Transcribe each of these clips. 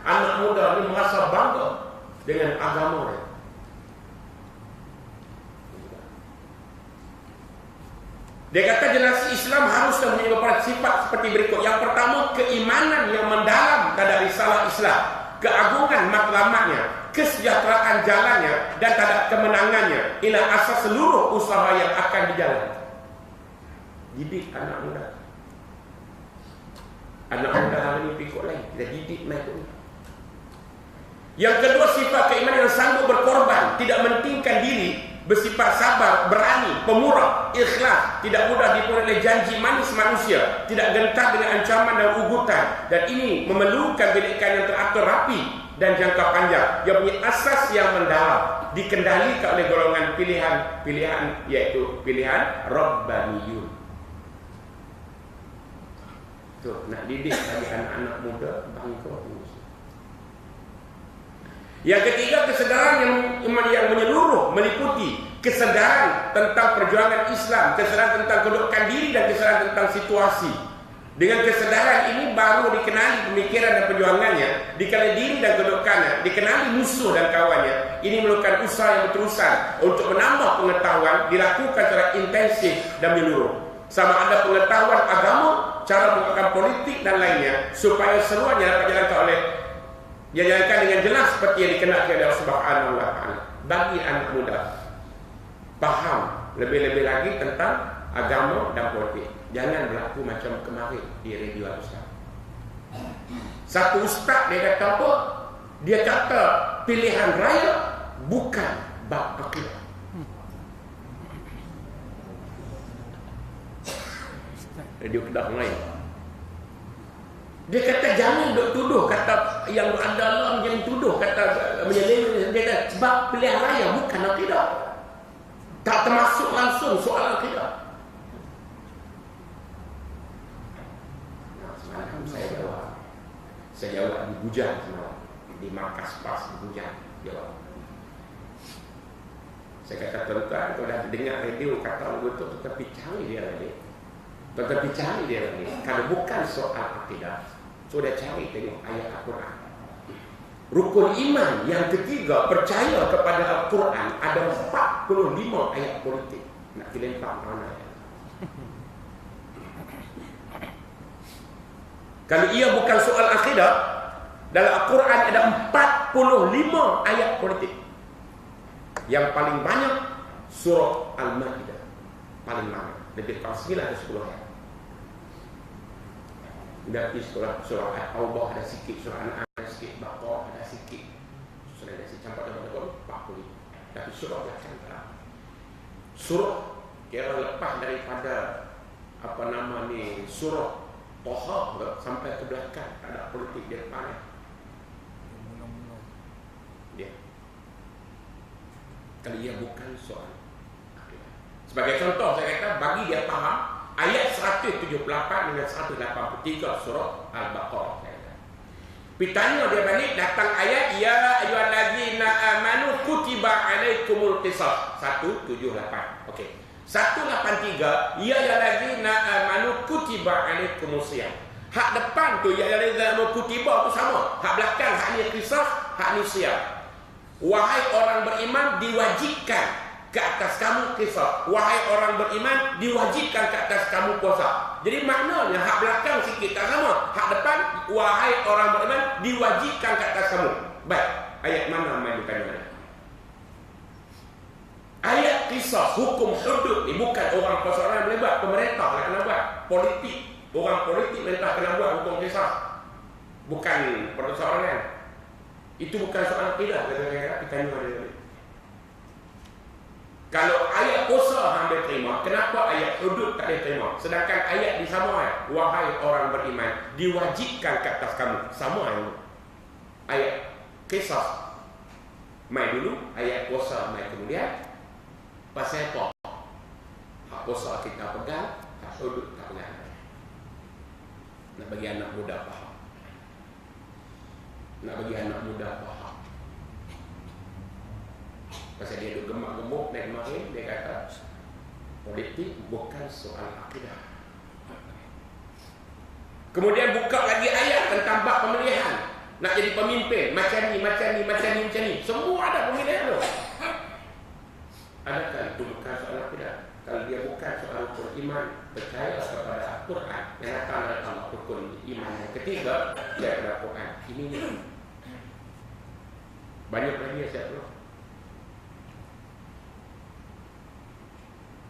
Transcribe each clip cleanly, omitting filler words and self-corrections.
Anak muda ini merasa bangga dengan agamanya. Dia kata generasi Islam haruslah memiliki beberapa sifat seperti berikut. Yang pertama, keimanan yang mendalam terhadap risalah Islam, keagungan matlamatnya, kesejahteraan jalannya, dan terhadap kemenangannya. Inilah asas seluruh usaha yang akan dijalankan. Didik anak muda. Anak muda hari ini pikul lain. Kita didik mereka. Yang kedua, sifat keimanan yang sanggup berkorban, tidak mentingkan diri, bersifat sabar, berani, pemurah, ikhlas, tidak mudah dipengaruhi oleh janji manis manusia, tidak gentar dengan ancaman dan ugutan, dan ini memerlukan pendidikan yang teratur rapi dan jangka panjang yang punya asas yang mendalam, dikendalikan oleh golongan pilihan, yaitu pilihan Rabbaniyun. Tuh, nak didik bagi anak-anak muda bangga. Yang ketiga, kesedaran yang menyeluruh, meliputi kesedaran tentang perjuangan Islam, kesedaran tentang kedudukan diri, dan kesedaran tentang situasi. Dengan kesedaran ini baru dikenali pemikiran dan perjuangannya, dikenali diri dan kedudukannya, dikenali musuh dan kawannya. Ini memerlukan usaha yang berterusan untuk menambah pengetahuan, dilakukan secara intensif dan menyeluruh. Sama ada pengetahuan agama, cara melakukan politik dan lainnya, supaya seluruhnya dapat dijalankan dijalankan dengan jelas seperti yang dikenakan oleh Allah Subhanahu wa Ta'ala. Bagi anak muda faham lebih-lebih lagi tentang agama dan politik. Jangan berlaku macam kemarin di radio Al-Ustaz. Satu ustaz dia kata apa? Dia kata pilihan raya bukan bab akidah. Radio Kedah lain. Dia kata jangan duk tuduh, kata yang ada Allah jangan tuduh, kata menyeleweng. Dia kata sebab pilihan raya bukan akidah, tak termasuk langsung soal akidah. Semalam saya jawab di Bujan semalam, di markas PAS di Bujan jawab. Saya kata tuan-tuan, kalau dah dengar radio kata betul, tetapi cari dia lagi. Tetapi cari dia lagi. Kalau bukan soal akidah, sudah cari tengok ayat Al-Quran. Rukun iman yang ketiga, percaya kepada Al-Quran, ada 45 ayat politik. Nak dilempar mana ayat? Kalau ia bukan soal akidah, dalam Al-Quran ada 45 ayat politik. Yang paling banyak surah Al-Ma'idah, paling banyak, lebih kurang 9 atau 10 ayat. Dari surah Al-Tawbah ada sikit, surah An-Am ada sikit, Baqarah ada sikit, surah ada sikit, campak dalam 40. Tapi surah belakang terang. Surah kira lepas daripada surah Toha sampai ke belakang, tak ada politik di depan. Dia kalau ia bukan soal akidah. Sebagai contoh saya kata, bagi dia faham ayat 178 dengan 183 surah Al-Baqarah. Pitanya dia balik, datang ayat ya ayyuhallazina amanu kutiba alaikumul qisas 178. Okey. 183 ya ayyuhallazina amanu kutiba alaikumus shiyam. Hak depan tu ya ayyuhallazina amanu kutiba tu sama. Hak belakang hak ni qisas, hak ni shiyam. Wahai orang beriman, diwajibkan ke atas kamu qisas. Wahai orang beriman, diwajibkan ke atas kamu puasa. Jadi maknanya hak belakang sikit tak sama. Hak depan, wahai orang beriman, diwajibkan ke atas kamu. Baik, ayat mana main mana? Ayat qisas, hukum hudud ni bukan orang persoalan boleh buat, pemerintah nak kena buat. Politik, orang politik merintah kena buat hukum qisas. Bukan persoalan. Itu bukan soal akidah, kata-kata kita ni. Kalau ayat puasa hamba terima, kenapa ayat hudud tak diterima? Sedangkan ayat di sama, wahai orang beriman, diwajibkan ke atas kamu. Sama ayat qisas mai dulu, ayat puasa mai kemudian. Pasal apa? Hak puasa kita pegang, hak hudud tak pegang. Nak bagi anak muda faham. Nak bagi anak muda faham. Pasal dia duduk gemak-gemuk naik kemarin, dia kata politik bukan soal akidah. Kemudian buka lagi ayat tentang bab pemilihan. nak jadi pemimpin, macam ni. Semua ada pemilihan tu. Adakah itu bukan soal tidak? Kalau dia bukan soal rukun iman, percaya kepada Al-Quran yang datang dari Allah, rukun iman yang ketiga, dia adalah Al-Quran. Ini banyak lagi yang saya perlu.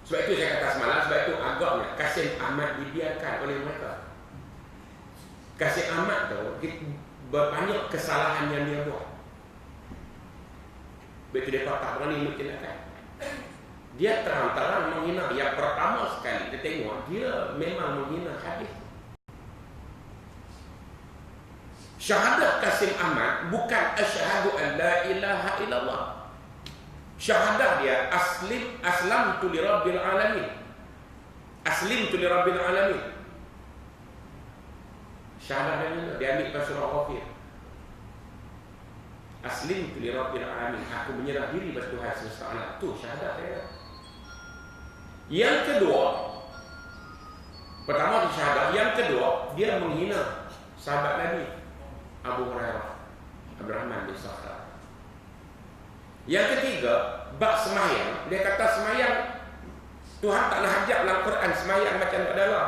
Sebab itu saya kata semalam, sebab itu agaknya Kasim Ahmad dibiarkan oleh mereka. Kasim Ahmad tu banyak kesalahan yang dia buat. Betul dia tak berani menjelaskan. Dia terang-terang menghina. Yang pertama sekali kita tengok, dia memang menghina hadis. Syahadat Kasim Ahmad bukan asyhadu an la ilaha illallah. Syahadat dia aslamtu li rabbil alamin. Aslimtu li rabbil alamin. Syahadat dia ambil pada surah Ghafir. Aslimtu li rabbil alamin. Aku menyerah diri pada Tuhan semesta alam. Tu syahadat dia. Yang kedua, pertama syahadat, yang kedua dia menghina sahabat Nabi Abu Hurairah, Abdurrahman bin Sakhar. Yang ketiga, bab semayang, dia kata semayang Tuhan tak nak hajat dalam Quran semayang macam tak ada lah.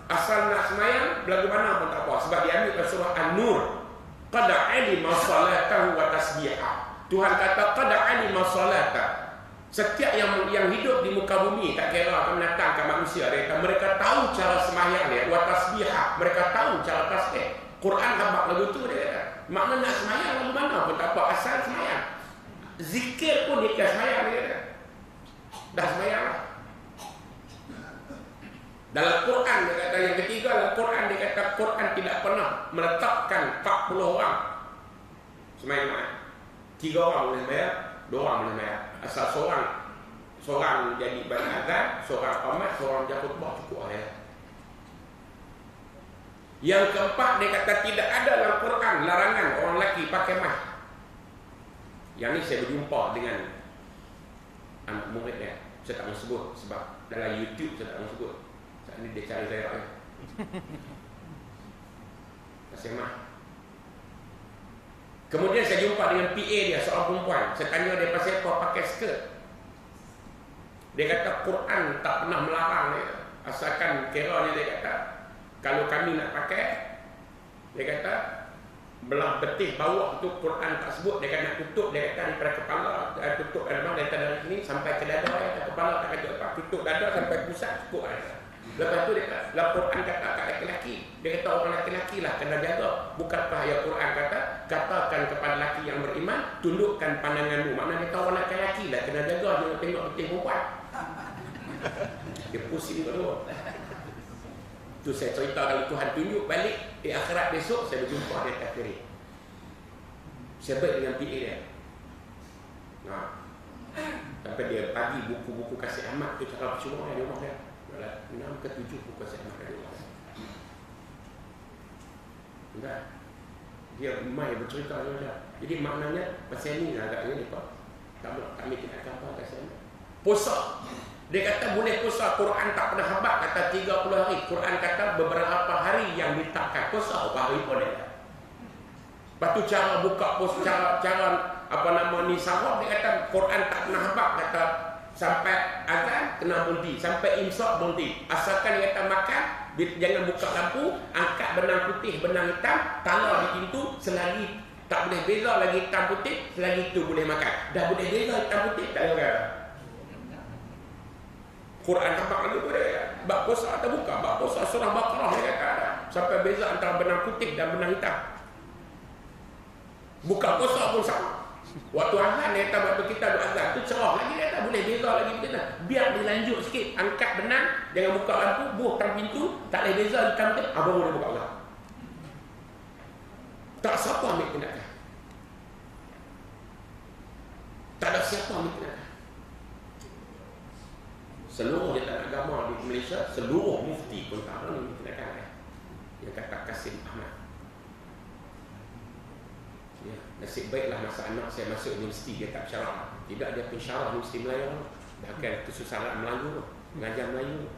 Asal nak semayang belagu mana pun tak apa, sebab dia ambil pada surah An-Nur. Qad alima salatahu wa tasbihah. Tuhan kata qad alima salatahu. Setiap yang hidup di muka bumi, tak kira akan mendatangkan manusia, mereka tahu cara semayang dia, wa tasbihah, mereka tahu cara tasbih. Quran habaq lagu tu dia kata. Makna nak semayang lagu mana pun tak apa, asal semayang. Zikir pun dia semayang dia kata. Dah semayang lah. Dalam Quran dia kata, yang ketiga dalam Quran dia kata, Quran tidak pernah meletakkan 40 orang semayang. 3 orang boleh semayang, 2 orang boleh semayang. Asal seorang jadi bani azan, seorang qamat, seorang jaga khutbah, cukup lah. Yang keempat dia kata tidak ada dalam Quran larangan orang lelaki pakai mic. Yang ni saya berjumpa dengan anak murid dia. Saya tak mau sebut sebab dalam YouTube saya tak mau sebut. Saat ni dia cari saya. Pasal mic. Kemudian saya jumpa dengan PA dia, seorang perempuan. Saya tanya dia pasal apa pakai skirt. Dia kata Quran tak pernah melarang dia. Asalkan kiranya dia kata kalau kami nak pakai, dia kata belah betih bawah tu Quran tak sebut, dia kata nak tutup, dia kata daripada kepala, tutup memang dari sini sampai ke dada, kepala tak kata apa, tutup dada sampai pusat cukup ada. Lepas tu dia kata, Quran kata kat lelaki, dia kata orang lelaki lah kena jaga. Bukankah ayat Quran kata, katakan kepada lelaki yang beriman, tundukkan pandanganmu. Maknanya kata orang lelaki lah kena jaga, jangan tengok betul perempuan. Dia pusing kedua. Tu saya cerita kalau Tuhan tunjuk balik di akhirat besok, saya berjumpa dia kafir. Saya baik dengan PA dia. Sampai dia bagi buku-buku Kasih Ahmad tu cara percuma di rumah dia. 6 ke 7 buku Kasih Ahmad di rumah dia. Enggak. Dia mai bercerita dia. Jadi maknanya pasal ni agaknya ni Pak. Tak ambil tindakan apa Kasih Ahmad. Puasa. Dia kata boleh puasa, Quran tak pernah habaq kata 30 hari. Quran kata beberapa hari yang ditakkan. Puasa berapa hari pun dia. Lepas tu cara buka puasa, cara apa nama ni sahur, dia kata Quran tak pernah habaq kata sampai azan kena berhenti, sampai imsak berhenti. Asalkan dia kata makan, jangan buka lampu, angkat benang putih, benang hitam, taruh di pintu, selagi tak boleh beza lagi hitam putih, selagi itu boleh makan. Dah boleh beza hitam putih, tak boleh. Quran nampak lagi pada dia. Bab puasa tak buka. Bab puasa surah Baqarah dia kata ada. Sampai beza antara benang putih dan benang hitam. Buka puasa pun sama. Waktu azan dia kata waktu kita duk azan tu cerah lagi dia kata boleh beza lagi kita. Biar dilanjut sikit. Angkat benang, jangan buka lampu, buh dalam pintu, tak boleh beza hitam putih, abang boleh buka Allah. Tak siapa ambil tindakan. Tak ada siapa ambil tindakan. Seluruh jabatan agama di Malaysia, seluruh mufti pun tak ada ni tindakan yang kata Kasim Ahmad. Ya, nasib baiklah masa anak saya masuk universiti dia tak bersyarah. Tidak, dia pensyarah Universiti Melayu. Bahkan kesusahan Melayu, mengajar Melayu.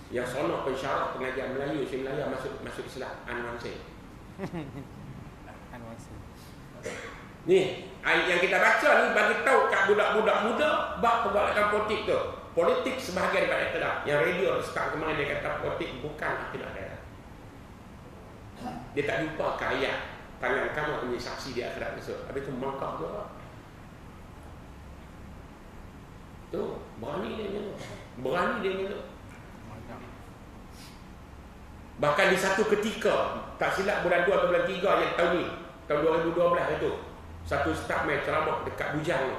Yang sonok pensyarah pengajar Melayu, Universiti Melayu masuk Islam Anwar Zain. Ni, yang kita baca ni bagi tahu kat budak-budak muda bab pergolakan politik tu. Politik sebahagian daripada akidah. Yang radio start kemarin dia kata politik bukan akidah dia. Dia tak lupa ke ayat tangan kamu akan menjadi saksi di akhirat besok. Habis tu mangkak tu. Tu, berani dia nyeluk. Berani dia nyeluk. Bahkan di satu ketika, tak silap bulan 2 atau bulan 3 yang tahun ni, tahun 2012 itu, satu ustaz main ceramah dekat Bujang ni.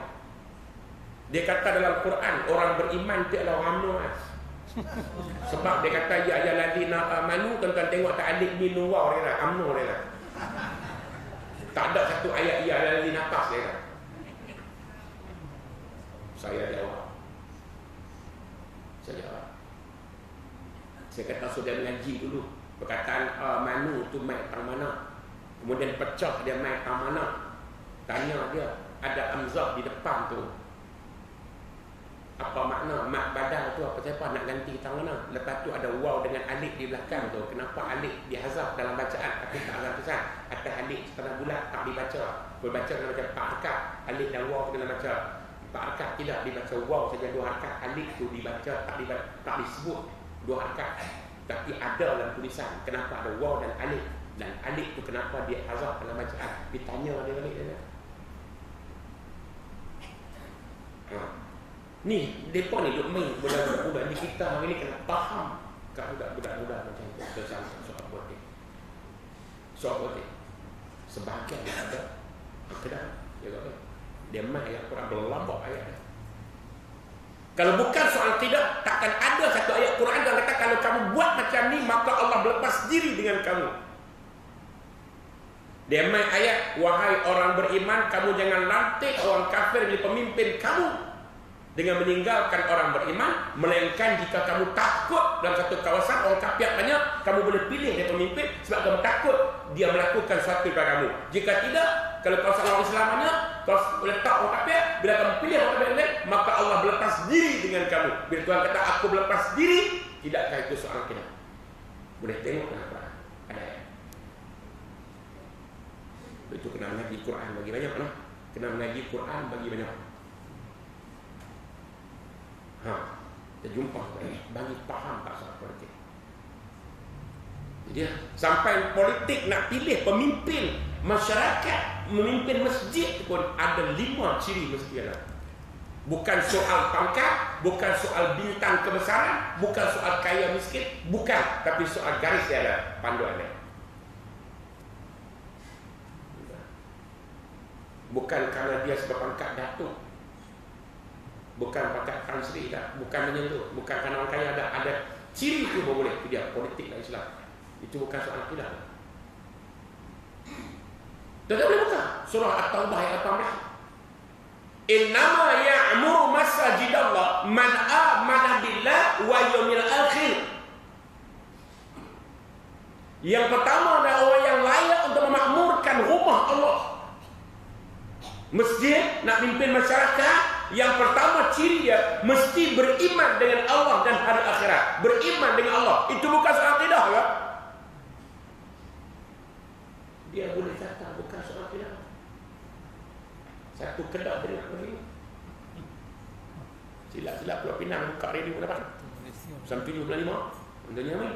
Dia kata dalam Quran, orang beriman itu adalah orang UMNO lah. Sebab dia kata, ya ayyuhallazina amanu, tuan-tuan tengok tak alik min waw dia lah, UMNO dia lah. Tak ada satu ayat ya ayyuhallazina pas dia lah. Saya jawab. Saya kata sudah mengaji dulu. Perkataan manu tu mai tang mana. Kemudian pecah dia mai tang mana. Tanya dia, ada amzah di depan tu. Apa makna mak badal tu, apa siapa nak ganti tang mana? Lepas tu ada waw dengan alif di belakang tu. Kenapa alif dihazaf dalam bacaan tapi tak ada tulisan? Atas alif setengah bulat tak dibaca. Berbaca dengan macam 4 harakat. Alif dan waw kena baca. 4 harakat tidak dibaca waw saja 2 harakat. Alif tu dibaca tak disebut 2 harakat. Tapi ada dalam tulisan. Kenapa ada waw dan alif? Dan alif tu kenapa dia hazaf dalam bacaan? Ditanya dia balik dia. Ni, mereka ni duk main budak-budak ni. Kita hari ni kena faham kat budak-budak muda macam tu. Tentang soal politik. Soal politik. Sebahagian dia ada akidah. Dia main ayat Quran berlambak ayat dia. Kalau bukan soal akidah, takkan ada satu ayat Quran yang kata kalau kamu buat macam ni, maka Allah berlepas diri dengan kamu. Dia main ayat, wahai orang beriman, kamu jangan lantik orang kafir menjadi pemimpin kamu dengan meninggalkan orang beriman, melainkan jika kamu takut dalam satu kawasan orang kafir banyak, kamu boleh pilih dia pemimpin sebab kamu takut dia melakukan sesuatu kepada kamu. Jika tidak, kalau kawasan orang Islam banyak, kalau letak orang kafir, bila kamu pilih orang kafir, maka Allah berlepas diri dengan kamu. Bila Tuhan kata aku berlepas diri, tidakkah itu soal kita? Boleh tengok kenapa ada ayat. Itu kena mengaji Quran bagi banyak lah. Kena mengaji Quran bagi banyak. Kita jumpa bagi faham tak soal politik. Jadi sampai politik nak pilih pemimpin masyarakat, memimpin masjid pun ada 5 ciri mesti ada. Bukan soal pangkat, bukan soal bintang kebesaran, bukan soal kaya miskin, bukan, tapi soal garis dia ada, panduan dia. Bukan kerana dia sebab pangkat datuk, bukan pangkat Tan Sri dah, bukan menyentuh, bukan kerana orang kaya ada ciri itu boleh. Itu dia politik dalam Islam. Itu bukan soal akidah. Tak boleh buka surah At-Taubah ayat 18. Innama ya'muru masajidallah man amana billah wa yawmil akhir. Yang pertama adalah orang yang layak untuk memakmurkan rumah Allah. Masjid nak pimpin masyarakat, yang pertama ciri dia mesti beriman dengan Allah dan hari akhirat. Beriman dengan Allah. Itu bukan soal akidah ya? Dia boleh kata bukan soal akidah. Satu kedai dia nak beri. Silap-silap Pulau Pinang buka radio dapat. Sampai 75. Bendanya ni.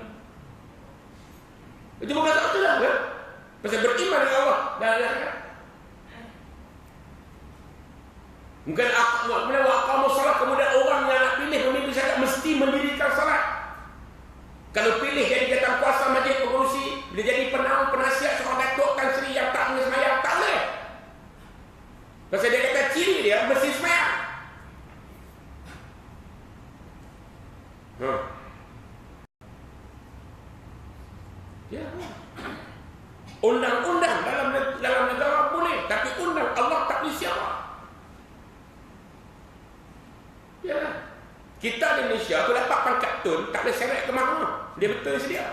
Itu bukan soal akidah ya? Pasal beriman dengan Allah dan hari akhirat. Mungkin kamu salat, kemudian orang yang nak pilih pemimpin syarikat mesti mendirikan salat. Kalau pilih jadi jawatan kuasa majlis pengurusi, bila jadi penaung penasihat seorang datuk Tan Sri yang tak boleh sembahyang, tak boleh. Pasal dia kata ciri dia mesti sembahyang. Ya. Undang-undang dalam negara boleh, tapi undang Allah tak boleh siapa. Ya. Kita di Malaysia tu dapat pangkat tun, tak boleh seret ke mana. Dia betul sedia.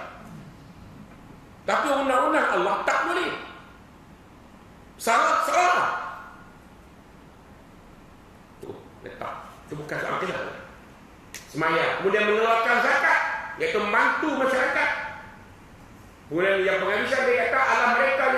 Tapi undang-undang Allah tak boleh. Salah. Tu letak. Itu bukan soal akidah. Semaya. Kemudian mengeluarkan zakat, iaitu membantu masyarakat. Kemudian yang penghabisan dia kata, alam mereka